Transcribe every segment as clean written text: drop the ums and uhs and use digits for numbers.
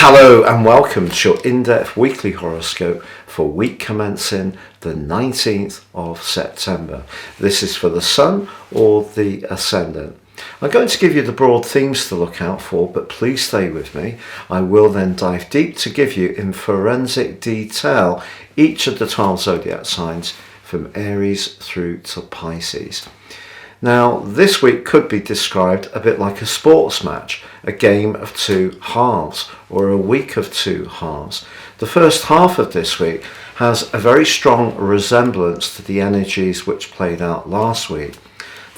Hello and welcome to your in-depth weekly horoscope for week commencing the 19th of September. This is for the Sun or the Ascendant. I'm going to give you the broad themes to look out for, but please stay with me. I will then dive deep to give you in forensic detail each of the 12 zodiac signs from Aries through to Pisces. Now, this week could be described a bit like a sports match, a game of two halves, or a week of two halves. The first half of this week has a very strong resemblance to the energies which played out last week.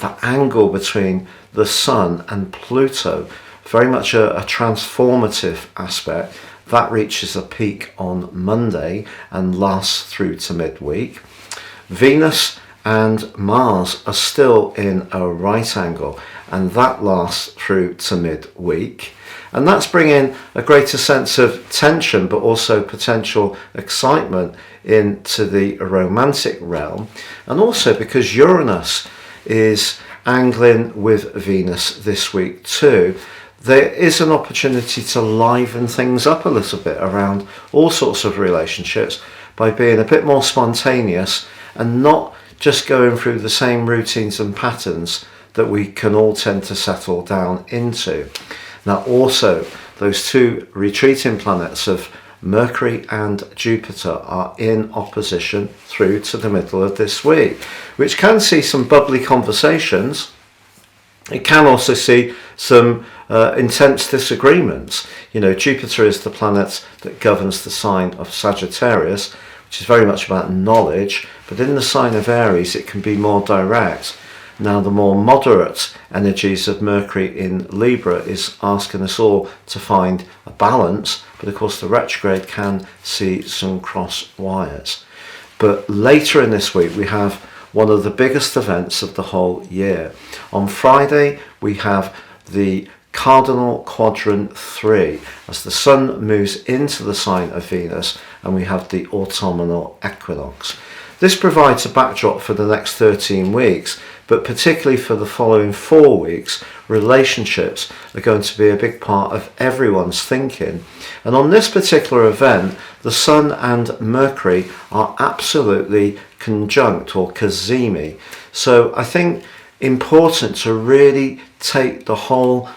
That angle between the Sun and Pluto, very much a transformative aspect, that reaches a peak on Monday and lasts through to midweek. Venus and Mars are still in a right angle, and that lasts through to midweek. And that's bringing a greater sense of tension, but also potential excitement into the romantic realm. And also because Uranus is angling with Venus this week too, there is an opportunity to liven things up a little bit around all sorts of relationships by being a bit more spontaneous and not just going through the same routines and patterns that we can all tend to settle down into. Now also, those two retreating planets of Mercury and Jupiter are in opposition through to the middle of this week, which can see some bubbly conversations. It can also see some intense disagreements. You know, Jupiter is the planet that governs the sign of Sagittarius, which is very much about knowledge, but in the sign of Aries it can be more direct. Now the more moderate energies of Mercury in Libra is asking us all to find a balance, but of course the retrograde can see some cross wires. But later in this week we have one of the biggest events of the whole year. On Friday we have the Cardinal Quadrant 3 as the Sun moves into the sign of Venus, and we have the autumnal equinox. This provides a backdrop for the next 13 weeks, but particularly for the following 4 weeks, relationships are going to be a big part of everyone's thinking. And on this particular event, the Sun and Mercury are absolutely conjunct, or cazimi. So I think important to really take the whole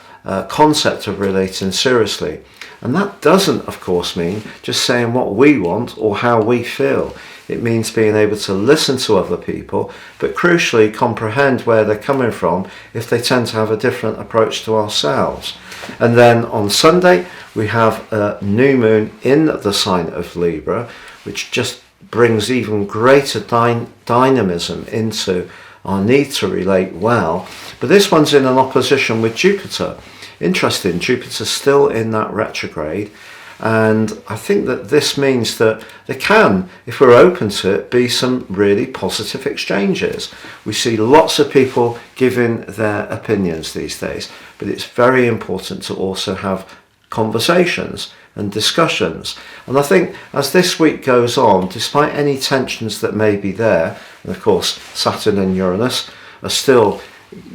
concept of relating seriously. And that doesn't, of course, mean just saying what we want or how we feel. It means being able to listen to other people, but crucially comprehend where they're coming from if they tend to have a different approach to ourselves. And then on Sunday, we have a new moon in the sign of Libra, which just brings even greater dynamism into our need to relate well. But this one's in an opposition with Jupiter. Interesting, Jupiter's still in that retrograde, and I think that this means that there can, if we're open to it, be some really positive exchanges. We see lots of people giving their opinions these days, but it's very important to also have conversations and discussions. And I think as this week goes on, despite any tensions that may be there, and of course Saturn and Uranus are still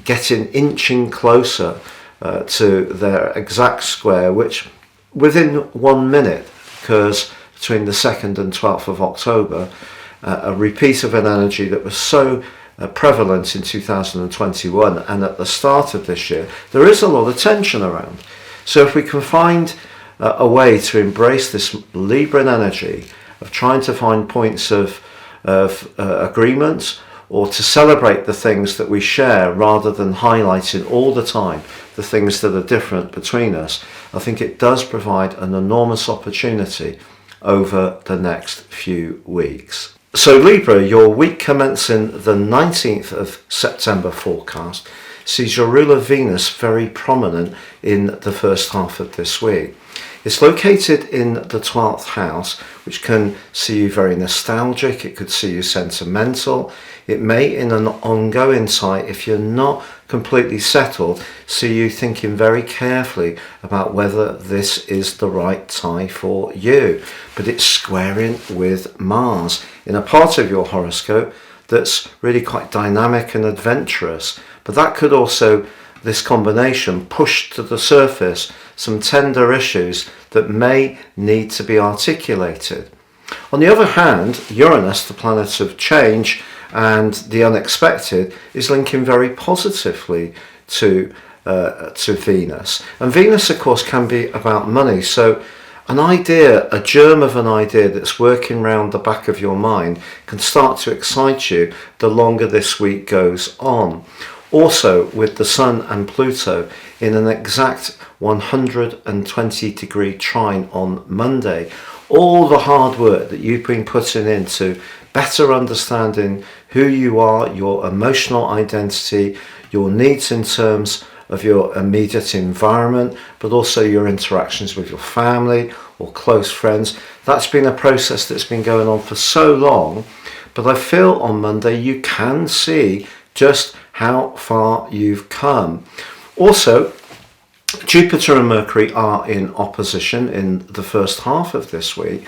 inching closer to their exact square, which within 1 minute occurs between the 2nd and 12th of October, a repeat of an energy that was so prevalent in 2021 and at the start of this year. There is a lot of tension around. So if we can find a way to embrace this Libran energy of trying to find points of agreement, or to celebrate the things that we share rather than highlighting all the time the things that are different between us, I think it does provide an enormous opportunity over the next few weeks. So Libra, your week commencing the 19th of September forecast sees your ruler Venus very prominent in the first half of this week. It's located in the 12th house, which can see you very nostalgic, it could see you sentimental, it may, in an ongoing sight, if you're not completely settled, see you thinking very carefully about whether this is the right tie for you. But it's squaring with Mars in a part of your horoscope that's really quite dynamic and adventurous. But that could also, this combination, push to the surface some tender issues that may need to be articulated. On the other hand, Uranus, the planet of change and the unexpected, is linking very positively to Venus. And Venus, of course, can be about money. So an idea, a germ of an idea that's working around the back of your mind can start to excite you the longer this week goes on. Also, with the Sun and Pluto in an exact 120-degree trine on Monday, all the hard work that you've been putting into better understanding who you are, your emotional identity, your needs in terms of your immediate environment, but also your interactions with your family or close friends. That's been a process that's been going on for so long, but I feel on Monday you can see just how far you've come. Also, Jupiter and Mercury are in opposition in the first half of this week,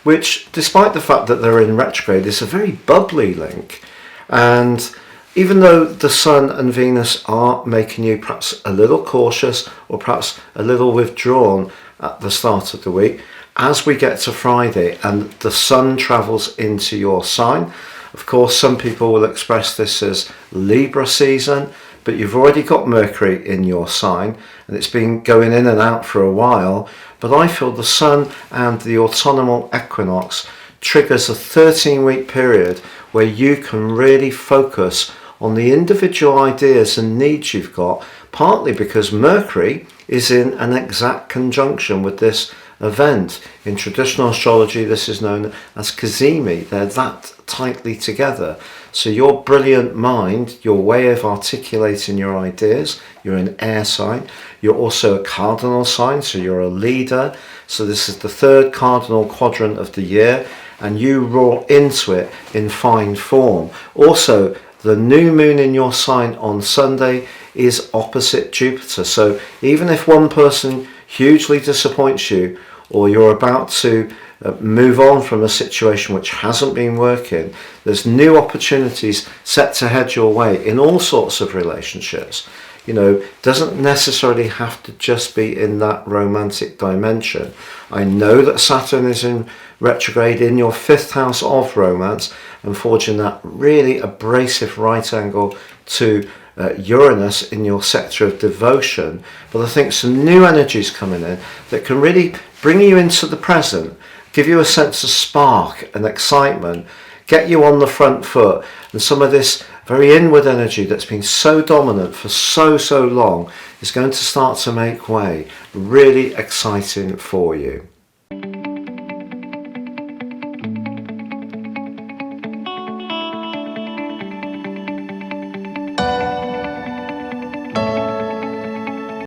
which, despite the fact that they're in retrograde, is a very bubbly link. And even though the Sun and Venus are making you perhaps a little cautious or perhaps a little withdrawn at the start of the week, as we get to Friday and the Sun travels into your sign, of course, some people will express this as Libra season, but you've already got Mercury in your sign and it's been going in and out for a while. But I feel the Sun and the autumnal equinox triggers a 13-week period where you can really focus on the individual ideas and needs you've got, partly because Mercury is in an exact conjunction with this event. In traditional astrology, this is known as cazimi. They're that tightly together. So your brilliant mind, your way of articulating your ideas, you're an air sign. You're also a cardinal sign, so you're a leader. So this is the third cardinal quadrant of the year, and you roar into it in fine form. Also, the new moon in your sign on Sunday is opposite Jupiter. So even if one person hugely disappoints you, or you're about to move on from a situation which hasn't been working, there's new opportunities set to head your way in all sorts of relationships. You know, doesn't necessarily have to just be in that romantic dimension. I know that Saturn is in retrograde in your 5th house of romance and forging that really abrasive right angle to Uranus in your sector of devotion. But I think some new energies coming in that can really bring you into the present, give you a sense of spark and excitement, get you on the front foot, and some of this very inward energy that's been so dominant for so long is going to start to make way. Really exciting for you.